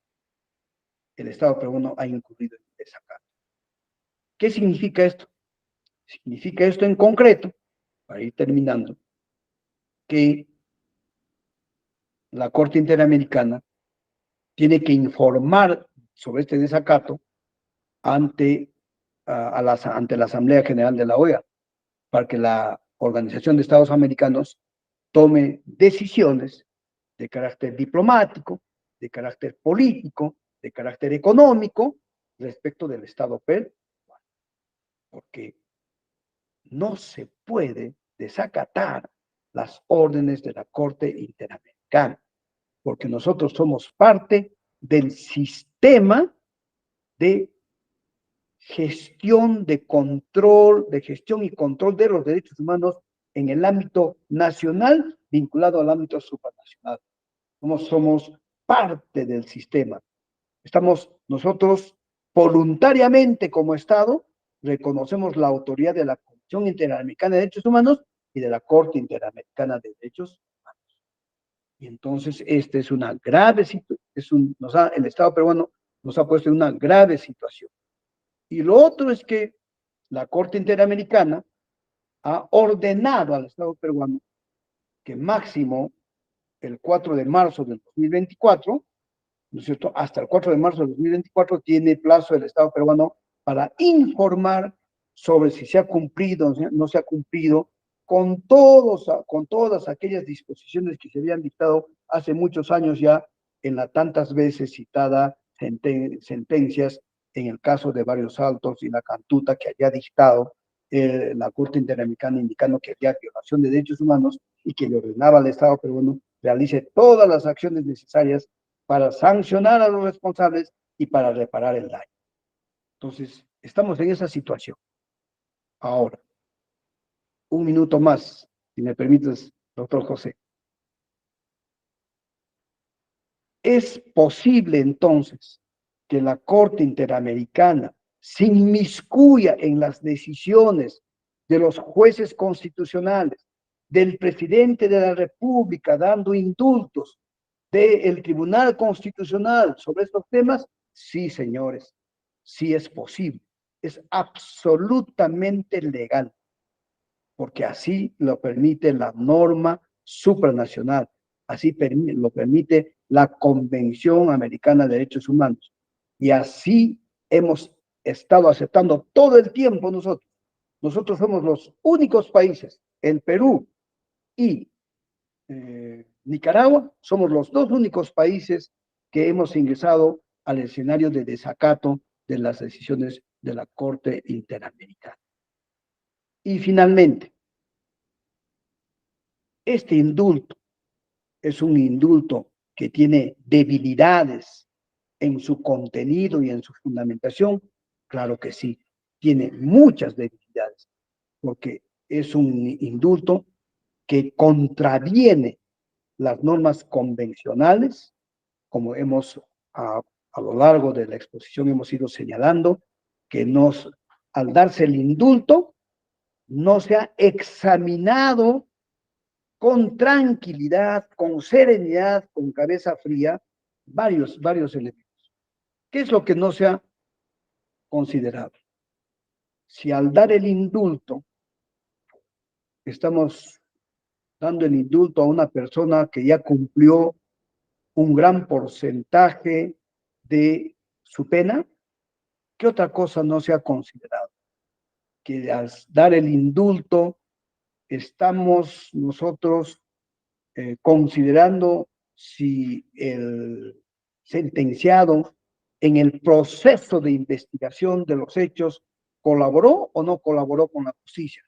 El Estado peruano ha incurrido en desacato. ¿Qué significa esto? Significa esto en concreto, para ir terminando, que la Corte Interamericana tiene que informar sobre este desacato ante la Asamblea General de la OEA, para que la Organización de Estados Americanos tome decisiones de carácter diplomático, de carácter político, de carácter económico respecto del Estado peruano. Porque no se puede desacatar las órdenes de la Corte Interamericana, porque nosotros somos parte del sistema de gestión, de control, de gestión y control de los derechos humanos en el ámbito nacional vinculado al ámbito supranacional. Somos parte del sistema. Estamos nosotros voluntariamente como Estado, reconocemos la autoridad de la Comisión Interamericana de Derechos Humanos y de la Corte Interamericana de Derechos Humanos. Y entonces esta es una grave situación, el Estado peruano nos ha puesto en una grave situación. Y lo otro es que la Corte Interamericana ha ordenado al Estado peruano que máximo el 4 de marzo del 2024, ¿no es cierto? Hasta el 4 de marzo del 2024 tiene plazo el Estado peruano para informar sobre si se ha cumplido o no se ha cumplido con todas aquellas disposiciones que se habían dictado hace muchos años ya en las tantas veces citada sentencias en el caso de Barrios Altos y la Cantuta que había dictado la Corte Interamericana indicando que había violación de derechos humanos y que le ordenaba al Estado peruano realice todas las acciones necesarias para sancionar a los responsables y para reparar el daño. Entonces, estamos en esa situación. Ahora, un minuto más, si me permites, doctor José. ¿Es posible entonces que la Corte Interamericana se inmiscuya en las decisiones de los jueces constitucionales, del presidente de la República, dando indultos, del Tribunal Constitucional sobre estos temas? Sí, señores, sí es posible. Es absolutamente legal, porque así lo permite la norma supranacional, así lo permite la Convención Americana de Derechos Humanos. Y así hemos estado aceptando todo el tiempo nosotros. Nosotros somos los únicos países, el Perú y Nicaragua, somos los dos únicos países que hemos ingresado al escenario de desacato de las decisiones de la Corte Interamericana. Y finalmente, este indulto es un indulto que tiene debilidades en su contenido y en su fundamentación. Claro que sí, tiene muchas debilidades, porque es un indulto que contraviene las normas convencionales, como hemos a lo largo de la exposición hemos ido señalando, que al darse el indulto, no se ha examinado con tranquilidad, con serenidad, con cabeza fría, varios elementos. ¿Qué es lo que no se ha considerado? Si al dar el indulto, estamos dando el indulto a una persona que ya cumplió un gran porcentaje de su pena, ¿qué otra cosa no se ha considerado? Que al dar el indulto, estamos nosotros considerando si el sentenciado en el proceso de investigación de los hechos colaboró o no colaboró con la justicia.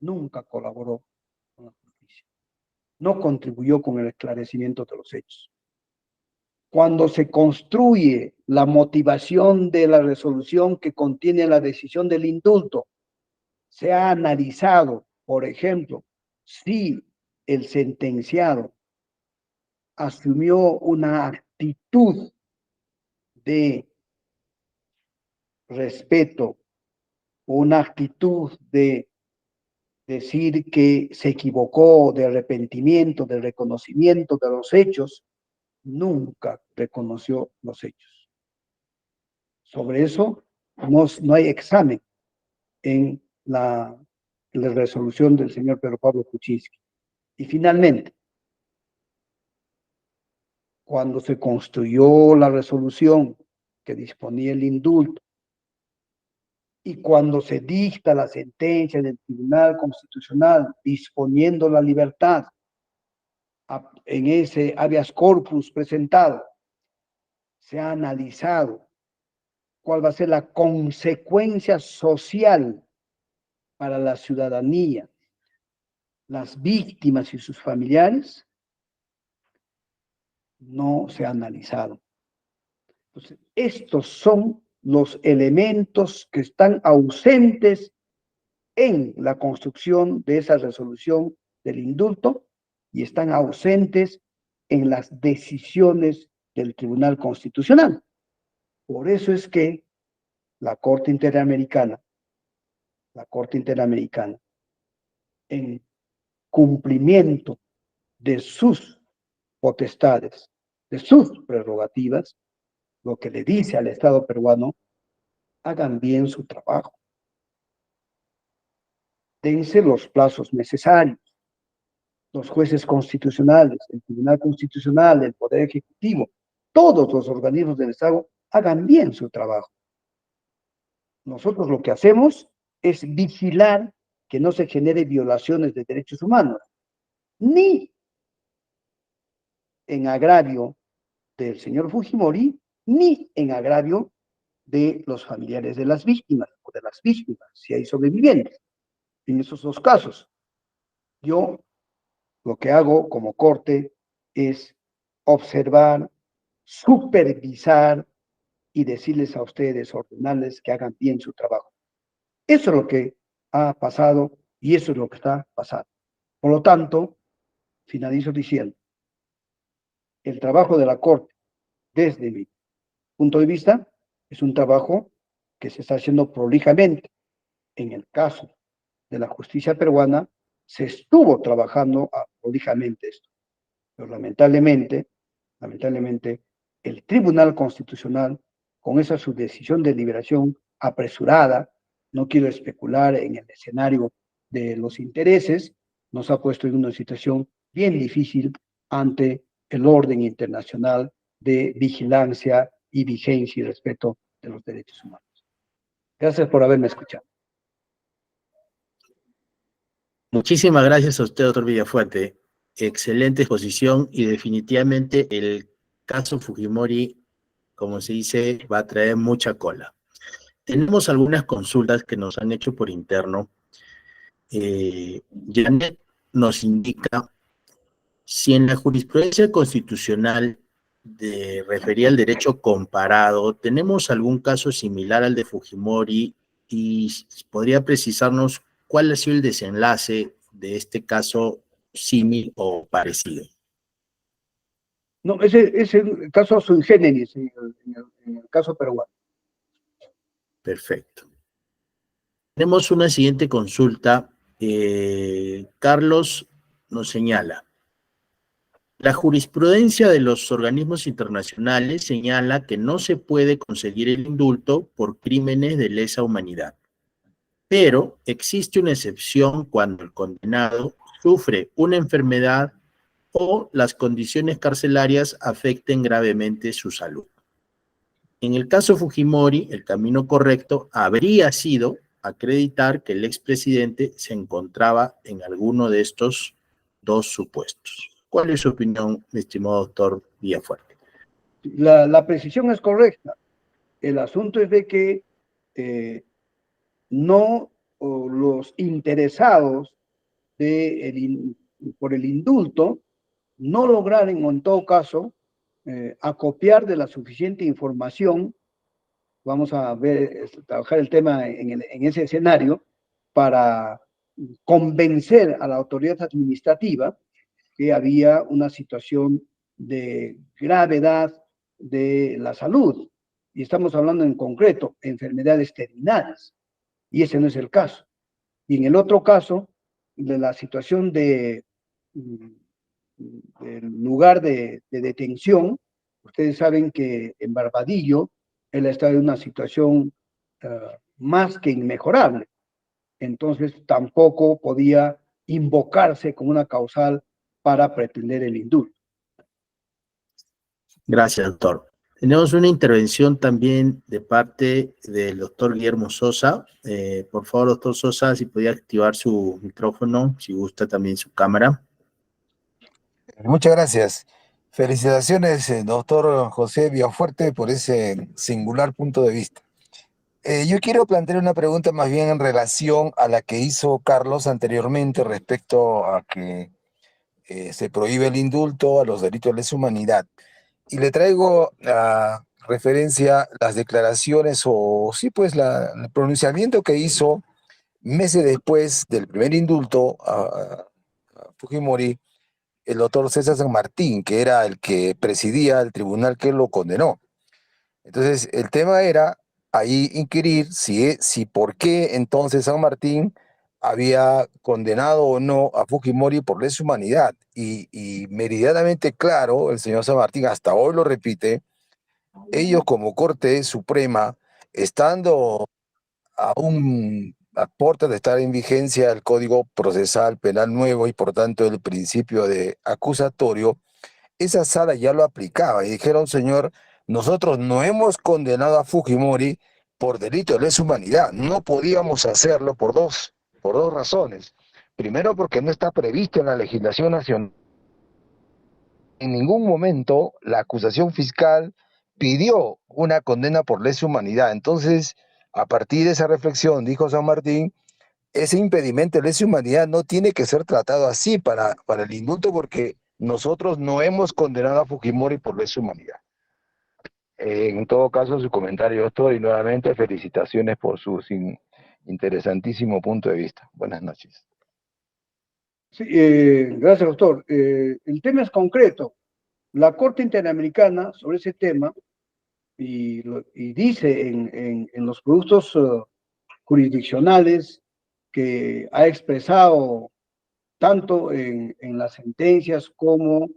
Nunca colaboró con la justicia. No contribuyó con el esclarecimiento de los hechos. Cuando se construye la motivación de la resolución que contiene la decisión del indulto, se ha analizado, por ejemplo, si el sentenciado asumió una actitud de respeto, una actitud de decir que se equivocó, de arrepentimiento, de reconocimiento de los hechos, nunca reconoció los hechos. Sobre eso no hay examen en la resolución del señor Pedro Pablo Kuczynski. Y finalmente, cuando se construyó la resolución que disponía el indulto y cuando se dicta la sentencia del Tribunal Constitucional disponiendo la libertad en ese habeas corpus presentado, se ha analizado cuál va a ser la consecuencia social para la ciudadanía, las víctimas y sus familiares, no se ha analizado. Entonces, estos son los elementos que están ausentes en la construcción de esa resolución del indulto y están ausentes en las decisiones del Tribunal Constitucional. Por eso es que la Corte Interamericana, en cumplimiento de sus potestades, de sus prerrogativas, lo que le dice al Estado peruano, hagan bien su trabajo. Dense los plazos necesarios. Los jueces constitucionales, el Tribunal Constitucional, el Poder Ejecutivo, todos los organismos del Estado hagan bien su trabajo. Nosotros lo que hacemos es vigilar que no se genere violaciones de derechos humanos, ni en agravio del señor Fujimori, ni en agravio de los familiares de las víctimas o de las víctimas, si hay sobrevivientes. En esos dos casos, yo lo que hago como corte es observar, supervisar y decirles a ustedes, ordenarles que hagan bien su trabajo. Eso es lo que ha pasado y eso es lo que está pasando. Por lo tanto, finalizo diciendo, el trabajo de la Corte, desde mi punto de vista, es un trabajo que se está haciendo prolijamente. En el caso de la justicia peruana, se estuvo trabajando prolijamente esto. Pero lamentablemente, el Tribunal Constitucional, con esa su decisión de liberación apresurada, no quiero especular en el escenario de los intereses, nos ha puesto en una situación bien difícil ante el orden internacional de vigilancia y vigencia y respeto de los derechos humanos. Gracias por haberme escuchado. Muchísimas gracias a usted, doctor Villafuerte. Excelente exposición y definitivamente el caso Fujimori, como se dice, va a traer mucha cola. Tenemos algunas consultas que nos han hecho por interno. Janet nos indica si en la jurisprudencia constitucional refería al derecho comparado, ¿tenemos algún caso similar al de Fujimori? Y podría precisarnos cuál ha sido el desenlace de este caso símil o parecido. No, ese es el caso sui generis, en el caso peruano. Perfecto. Tenemos una siguiente consulta. Carlos nos señala. La jurisprudencia de los organismos internacionales señala que no se puede conseguir el indulto por crímenes de lesa humanidad, pero existe una excepción cuando el condenado sufre una enfermedad o las condiciones carcelarias afecten gravemente su salud. En el caso Fujimori, el camino correcto habría sido acreditar que el expresidente se encontraba en alguno de estos dos supuestos. ¿Cuál es su opinión, mi estimado doctor Villafuerte? La precisión es correcta. El asunto es de que no los interesados por el indulto no lograron, en todo caso, acopiar de la suficiente información. Vamos a ver, trabajar el tema en ese escenario para convencer a la autoridad administrativa que había una situación de gravedad de la salud. Y estamos hablando en concreto enfermedades terminales. Y ese no es el caso. Y en el otro caso, de la situación del lugar de detención, ustedes saben que en Barbadillo él está en una situación más que inmejorable. Entonces tampoco podía invocarse como una causal para pretender el indulto. Gracias, doctor. Tenemos una intervención también de parte del doctor Guillermo Sosa. Por favor, doctor Sosa, si podía activar su micrófono, si gusta también su cámara. Muchas gracias. Felicitaciones, doctor José Villafuerte, por ese singular punto de vista. Yo quiero plantear una pregunta más bien en relación a la que hizo Carlos anteriormente respecto a que se prohíbe el indulto a los delitos de lesa humanidad. Y le traigo a referencia las declaraciones o sí, pues el pronunciamiento que hizo meses después del primer indulto a Fujimori, el doctor César San Martín, que era el que presidía el tribunal que lo condenó. Entonces, el tema era ahí inquirir si por qué entonces San Martín había condenado o no a Fujimori por lesa humanidad. Y meridianamente claro, el señor San Martín hasta hoy lo repite, ellos como Corte Suprema, estando aún a puertas de estar en vigencia el Código Procesal Penal nuevo y por tanto el principio de acusatorio, esa sala ya lo aplicaba y dijeron, señor, nosotros no hemos condenado a Fujimori por delito de lesa humanidad. No podíamos hacerlo por dos razones. Primero, porque no está previsto en la legislación nacional. En ningún momento la acusación fiscal pidió una condena por lesa humanidad. Entonces, a partir de esa reflexión, dijo San Martín, ese impedimento de lesa humanidad no tiene que ser tratado así para el indulto, porque nosotros no hemos condenado a Fujimori por lesa humanidad. En todo caso, su comentario es todo, y nuevamente felicitaciones por su interesantísimo punto de vista. Buenas noches. Sí, gracias, doctor. El tema es concreto. La Corte Interamericana sobre ese tema y dice en los productos jurisdiccionales que ha expresado tanto en las sentencias como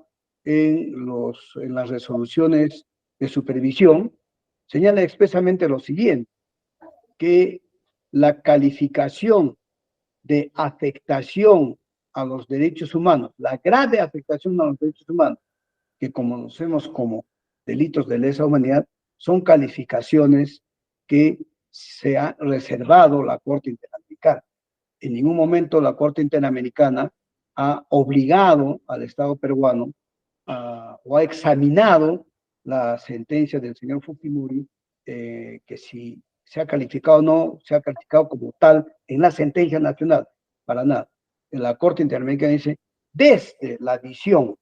en las resoluciones de supervisión, señala expresamente lo siguiente, que la calificación de afectación a los derechos humanos, la grave afectación a los derechos humanos, que conocemos como delitos de lesa humanidad, son calificaciones que se ha reservado la Corte Interamericana. En ningún momento la Corte Interamericana ha obligado al Estado peruano o ha examinado la sentencia del señor Fujimori, que si se ha calificado o no, se ha calificado como tal en la sentencia nacional, para nada. En la Corte Interamericana dice, desde la visión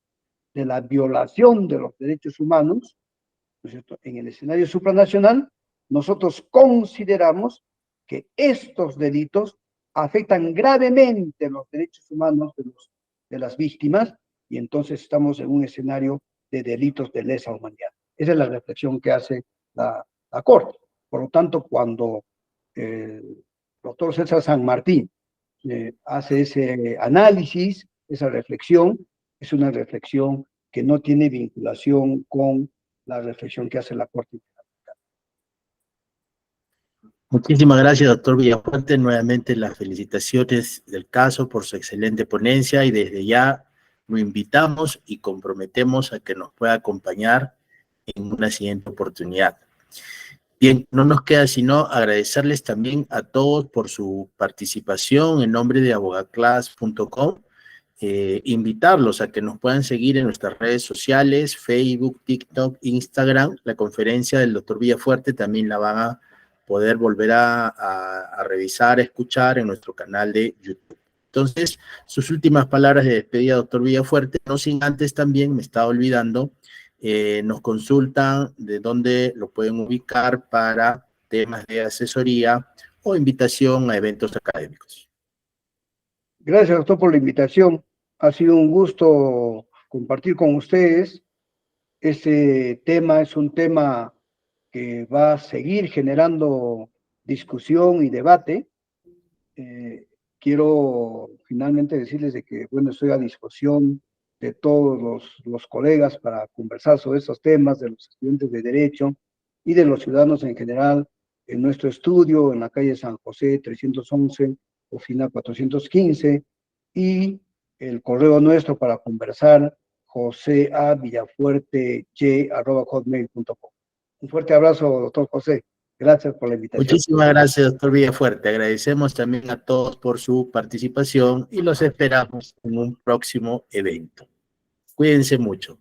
de la violación de los derechos humanos, ¿no es cierto?, en el escenario supranacional, nosotros consideramos que estos delitos afectan gravemente los derechos humanos de las víctimas, y entonces estamos en un escenario de delitos de lesa humanidad. Esa es la reflexión que hace la Corte. Por lo tanto, cuando el doctor César San Martín hace ese análisis, esa reflexión, es una reflexión que no tiene vinculación con la reflexión que hace la Corte Interamericana. Muchísimas gracias, doctor Villafuerte. Nuevamente las felicitaciones del caso por su excelente ponencia, y desde ya lo invitamos y comprometemos a que nos pueda acompañar en una siguiente oportunidad. Bien, no nos queda sino agradecerles también a todos por su participación en nombre de abogaclass.com. Invitarlos a que nos puedan seguir en nuestras redes sociales, Facebook, TikTok, Instagram. La conferencia del doctor Villafuerte también la van a poder volver a revisar, a escuchar en nuestro canal de YouTube. Entonces, sus últimas palabras de despedida, doctor Villafuerte, no sin antes también, me estaba olvidando, nos consultan de dónde lo pueden ubicar para temas de asesoría o invitación a eventos académicos. Gracias, doctor, por la invitación. Ha sido un gusto compartir con ustedes. Este tema es un tema que va a seguir generando discusión y debate. Quiero finalmente decirles de que, bueno, estoy a disposición de todos los colegas para conversar sobre estos temas, de los estudiantes de Derecho y de los ciudadanos en general, en nuestro estudio en la calle San José 311, oficina 415, y el correo nuestro para conversar, joseavillafuerte@hotmail.com. Un fuerte abrazo, doctor José. Gracias por la invitación. Muchísimas gracias, doctor Villafuerte. Agradecemos también a todos por su participación y los esperamos en un próximo evento. Cuídense mucho.